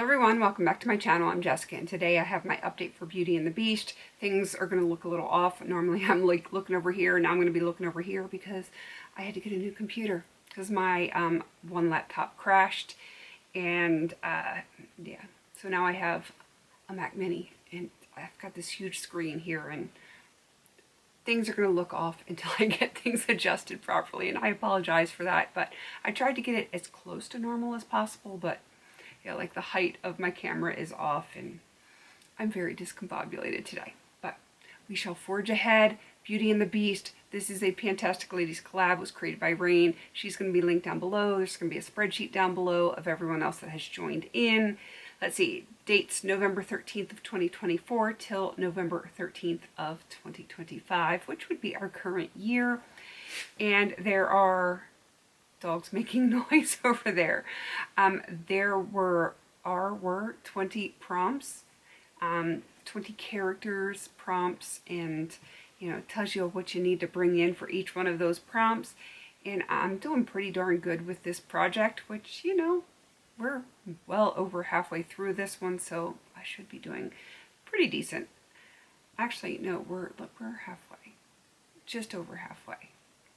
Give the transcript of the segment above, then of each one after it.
Everyone, welcome back to my channel. I'm Jessica, and today I have my update for Beauty and the Beast. Things are going to look a little off. Normally I'm like looking over here, and now I'm going to be looking over here because I had to get a new computer because my one laptop crashed, and yeah, so now I have a Mac Mini, and I've got this huge screen here, and things are going to look off until I get things adjusted properly, and I apologize for that, but I tried to get it as close to normal as possible, but yeah, like the height of my camera is off, and I'm very discombobulated today. But we shall forge ahead. Beauty and the Beast. This is a PANtastic Ladies collab. It was created by Rain. She's going to be linked down below. There's going to be a spreadsheet down below of everyone else that has joined in. Let's see, dates November 13th of 2024 till November 13th of 2025, which would be our current year. And there are dogs making noise over there. There were 20 prompts, 20 characters, prompts, and it tells you what you need to bring in for each one of those prompts. And I'm doing pretty darn good with this project, which, we're well over halfway through this one, so I should be doing pretty decent. Actually, no, we're halfway, just over halfway.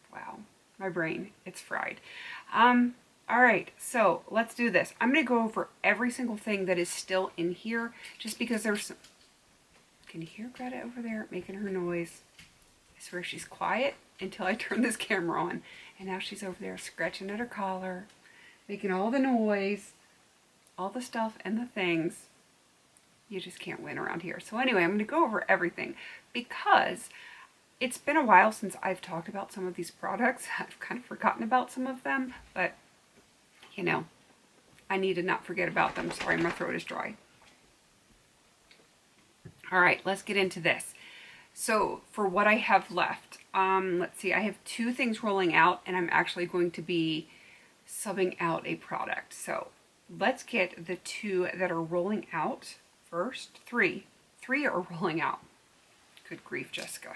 Wow. My brain, it's fried. All right, so let's do this. I'm going to go over every single thing that is still in here, just because there's some... Can you hear Greta over there making her noise? I swear she's quiet until I turn this camera on. And now she's over there scratching at her collar, making all the noise, all the stuff and the things. You just can't win around here. So anyway, I'm going to go over everything because it's been a while since I've talked about some of these products. I've kind of forgotten about some of them, but I need to not forget about them. Sorry, my throat is dry. All right, let's get into this. So for what I have left, let's see, I have 2 things rolling out, and I'm actually going to be subbing out a product. So let's get the 2 that are rolling out first. 3 are rolling out. Good grief, Jessica.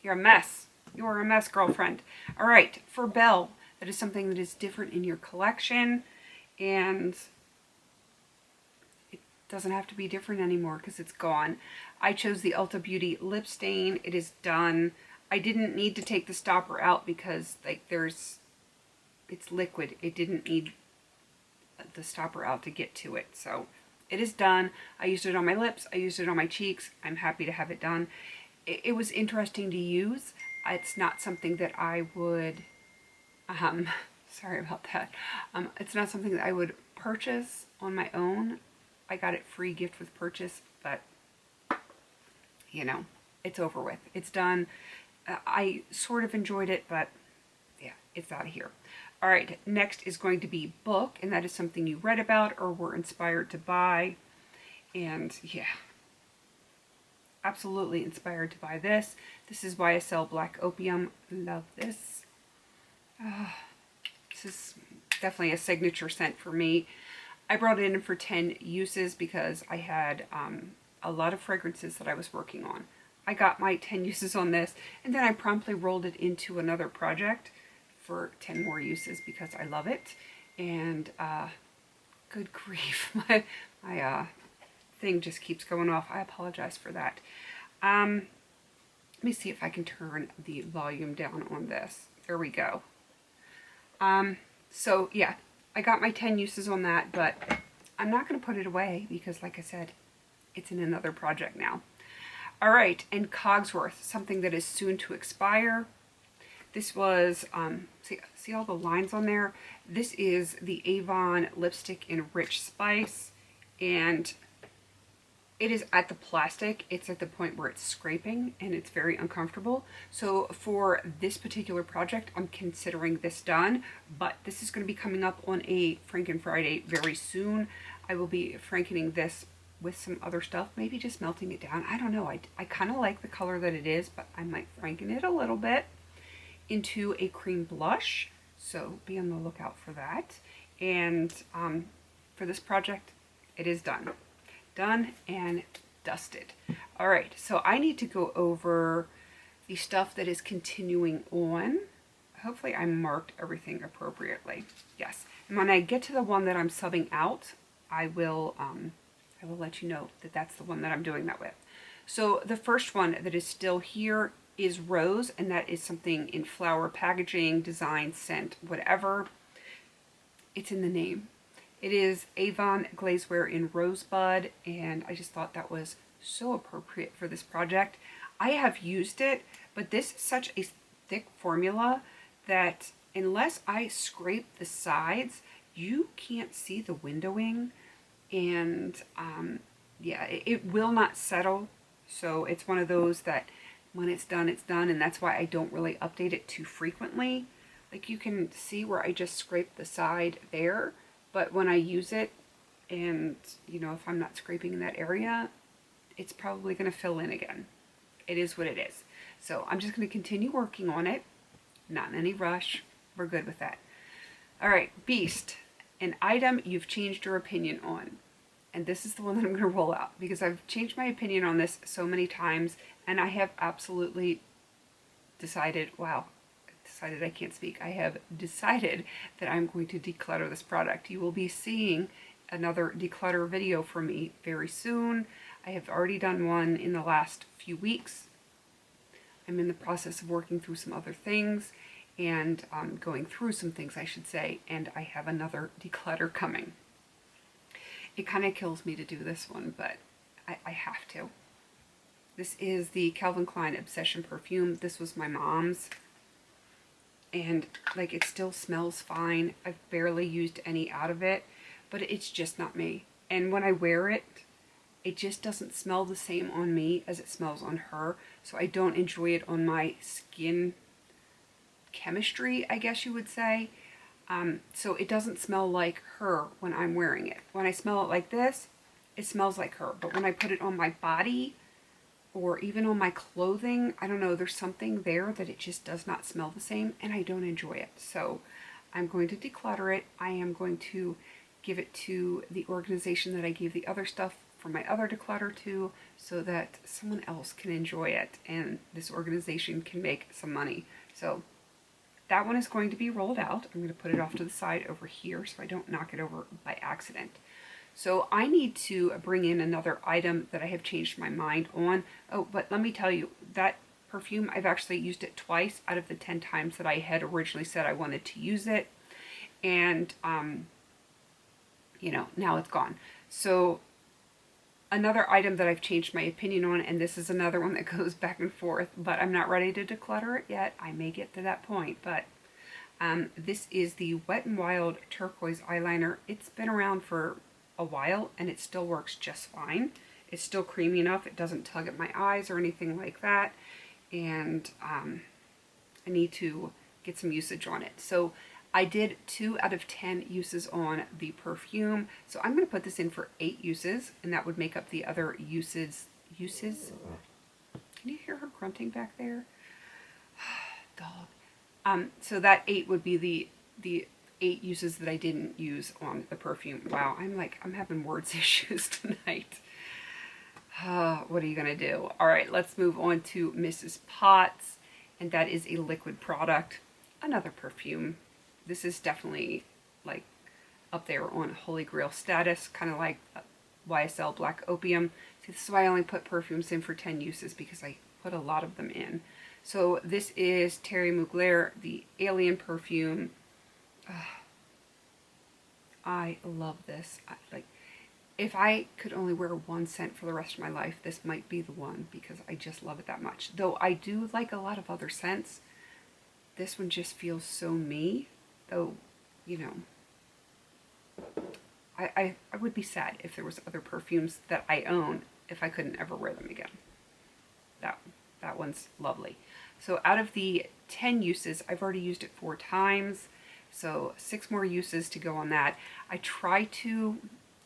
You're a mess. You're a mess, girlfriend. All right, for Belle, that is something that is different in your collection, and it doesn't have to be different anymore because it's gone. I chose the Ulta Beauty lip stain. It is done. I didn't need to take the stopper out because it's liquid. It didn't need the stopper out to get to it. So it is done. I used it on my lips. I used it on my cheeks. I'm happy to have it done. It was interesting to use. It's not something that I would, sorry about that. It's not something that I would purchase on my own. I got it free gift with purchase, but it's over with. It's done. I sort of enjoyed it, but yeah, it's out of here. All right, next is going to be Book, and that is something you read about or were inspired to buy. And yeah, absolutely inspired to buy this. This is YSL Black Opium. Love this. This is definitely a signature scent for me. I brought it in for 10 uses because I had a lot of fragrances that I was working on. I got my 10 uses on this, and then I promptly rolled it into another project for 10 more uses because I love it. And good grief, my thing just keeps going off. I apologize for that. Let me see if I can turn the volume down on this. There we go. So yeah, I got my 10 uses on that, but I'm not going to put it away because, like I said, it's in another project now. All right, and Cogsworth, something that is soon to expire. This was, see all the lines on there? This is the Avon lipstick in Rich Spice, and it is at the plastic. It's at the point where it's scraping, and it's very uncomfortable. So for this particular project, I'm considering this done, but this is going to be coming up on a Franken Friday very soon. I will be frankening this with some other stuff, maybe just melting it down. I don't know. I kind of like the color that it is, but I might franken it a little bit into a cream blush, so be on the lookout for that. And for this project, it is done and dusted. All right, so I need to go over the stuff that is continuing on. Hopefully I marked everything appropriately. Yes, and when I get to the one that I'm subbing out, I will let you know that that's the one that I'm doing that with. So the first one that is still here is Rose, and that is something in flower packaging, design, scent, whatever. It's in the name. It is Avon Glazeware in Rosebud, and I just thought that was so appropriate for this project. I have used it, but this is such a thick formula that unless I scrape the sides, you can't see the windowing, and yeah, it will not settle. So it's one of those that when it's done, and that's why I don't really update it too frequently. Like you can see where I just scraped the side there, but when I use it, and you know, if I'm not scraping in that area, it's probably going to fill in again. It is what it is. So I'm just going to continue working on it. Not in any rush. We're good with that. All right, Beast, an item you've changed your opinion on. And this is the one that I'm going to roll out because I've changed my opinion on this so many times, and I have absolutely decided, wow, decided I can't speak. I have decided that I'm going to declutter this product. You will be seeing another declutter video from me very soon. I have already done one in the last few weeks. I'm in the process of working through some other things and going through some things, I should say, and I have another declutter coming. It kind of kills me to do this one, but I have to. This is the Calvin Klein Obsession perfume. This was my mom's, and like it still smells fine. I've barely used any out of it, but it's just not me. And when I wear it, it just doesn't smell the same on me as it smells on her, so I don't enjoy it on my skin chemistry, I guess you would say. So it doesn't smell like her when I'm wearing it. When I smell it like this, it smells like her. But when I put it on my body or even on my clothing, I don't know, there's something there that it just does not smell the same, and I don't enjoy it. So I'm going to declutter it. I am going to give it to the organization that I gave the other stuff for my other declutter to, so that someone else can enjoy it and this organization can make some money. So that one is going to be rolled out. I'm going to put it off to the side over here so I don't knock it over by accident. So I need to bring in another item that I have changed my mind on. Oh, but let me tell you, that perfume, I've actually used it twice out of the 10 times that I had originally said I wanted to use it. And, you know, now it's gone. So another item that I've changed my opinion on, and this is another one that goes back and forth, but I'm not ready to declutter it yet. I may get to that point, but this is the Wet n Wild Turquoise Eyeliner. It's been around for a while, and it still works just fine. It's still creamy enough. It doesn't tug at my eyes or anything like that, and I need to get some usage on it. So I did 2 out of 10 uses on the perfume, so I'm going to put this in for 8 uses, and that would make up the other uses. Can you hear her grunting back there? Dog. So that 8 would be the 8 uses that I didn't use on the perfume. Wow, I'm having words issues tonight. What are you going to do? All right, let's move on to Mrs. Potts, and that is a liquid product, another perfume. This is definitely like up there on Holy Grail status, kind of like YSL Black Opium. See, this is why I only put perfumes in for 10 uses, because I put a lot of them in. So this is Terry Mugler, the Alien perfume. I love this. If I could only wear one scent for the rest of my life, this might be the one, because I just love it that much. Though I do like a lot of other scents, this one just feels so me. Though, you know, I would be sad if there was other perfumes that I own if I couldn't ever wear them again. That one's lovely. So out of the 10 uses, I've already used it 4 times. So 6 more uses to go on that. I try to,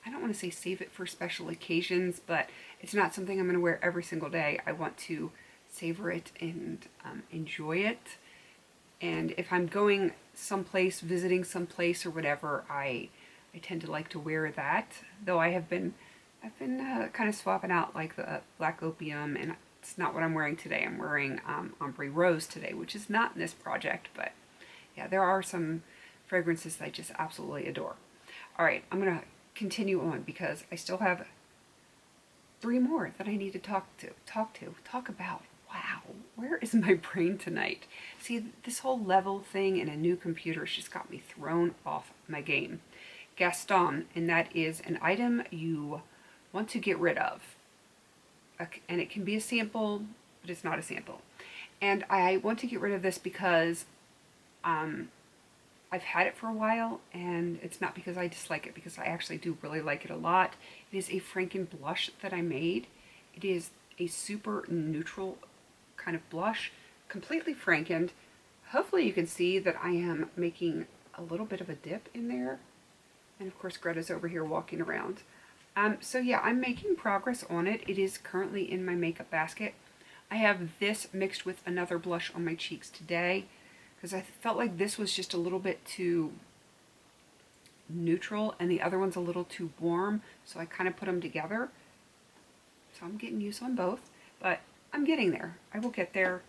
I don't want to say save it for special occasions, but it's not something I'm going to wear every single day. I want to savor it and enjoy it. And if I'm going someplace, visiting someplace or whatever, I tend to like to wear that. Though I've been kind of swapping out like the Black Opium, and it's not what I'm wearing today. I'm wearing Ombre Rose today, which is not in this project, but yeah, there are some fragrances that I just absolutely adore. All right, I'm gonna continue on because I still have 3 more that I need to talk about. Wow, where is my brain tonight? See, this whole level thing in a new computer has just got me thrown off my game. Gaston, and that is an item you want to get rid of. And it can be a sample, but it's not a sample. And I want to get rid of this because I've had it for a while, and it's not because I dislike it, because I actually do really like it a lot. It is a Franken blush that I made. It is a super neutral kind of blush, completely Frankened. Hopefully you can see that I am making a little bit of a dip in there. And of course Greta's over here walking around. So yeah, I'm making progress on it. It is currently in my makeup basket. I have this mixed with another blush on my cheeks today because I felt like this was just a little bit too neutral and the other one's a little too warm, so I kind of put them together. So I'm getting use on both, but I'm getting there. I will get there.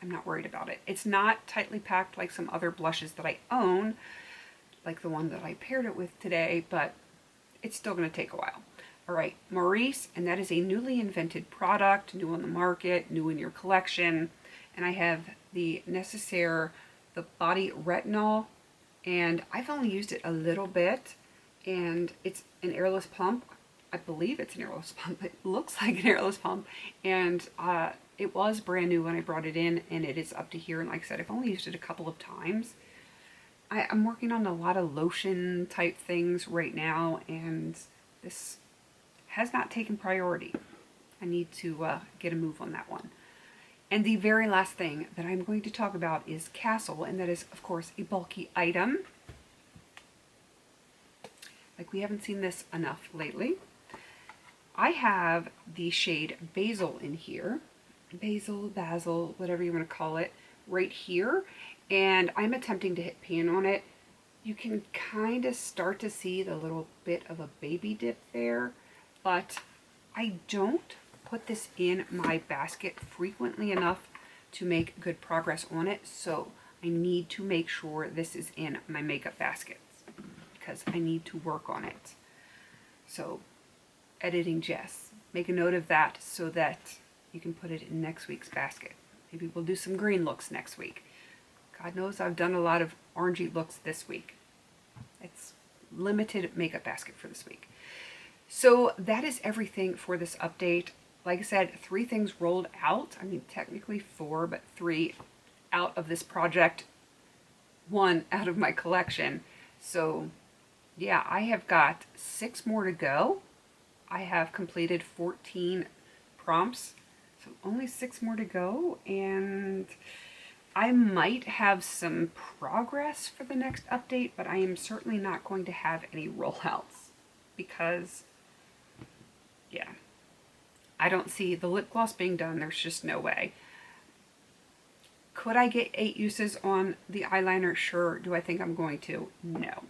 I'm not worried about it. It's not tightly packed like some other blushes that I own, like the one that I paired it with today, but it's still going to take a while. All right, Maurice, and that is a newly invented product, new on the market, new in your collection. And I have the Necessaire, the Body Retinol, and I've only used it a little bit, and it's an airless pump. I believe it's an airless pump. It looks like an airless pump, and it was brand new when I brought it in, and it is up to here. And like I said, I've only used it a couple of times. I'm working on a lot of lotion type things right now, and this has not taken priority. I need to get a move on that one. And the very last thing that I'm going to talk about is Castle, and that is, of course, a bulky item. Like, we haven't seen this enough lately. I have the shade Basil in here. Basil, whatever you want to call it, right here. And I'm attempting to hit pan on it. You can kind of start to see the little bit of a baby dip there, but I don't put this in my basket frequently enough to make good progress on it, so I need to make sure this is in my makeup baskets because I need to work on it. So, editing Jess, make a note of that so that you can put it in next week's basket. Maybe we'll do some green looks next week. God knows I've done a lot of orangey looks this week. It's limited makeup basket for this week. So that is everything for this update. Like I said, 3 things rolled out. I mean, technically 4, but 3 out of this project, 1 out of my collection. So yeah, I have got 6 more to go. I have completed 14 prompts, so only 6 more to go, and I might have some progress for the next update, but I am certainly not going to have any rollouts because, yeah, I don't see the lip gloss being done. There's just no way. Could I get 8 uses on the eyeliner? Sure. Do I think I'm going to? No.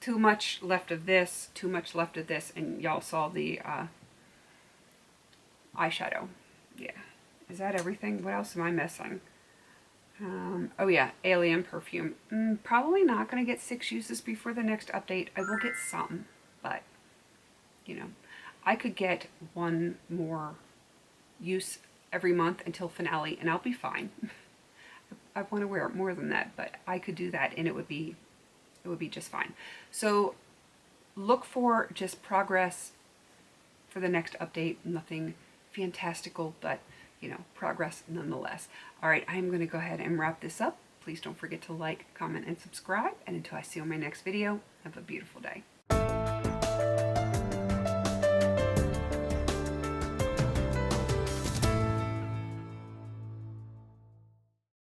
Too much left of this, too much left of this, and y'all saw the eyeshadow. Yeah. Is that everything? What else am I missing? Oh yeah, Alien perfume. Probably not going to get 6 uses before the next update. I will get some, but, you know, I could get 1 more use every month until finale, and I'll be fine. I want to wear it more than that, but I could do that, and it would be just fine. So look for just progress for the next update. Nothing fantastical, but, you know, progress nonetheless. All right, I'm going to go ahead and wrap this up. Please don't forget to like, comment, and subscribe. And until I see you on my next video, have a beautiful day.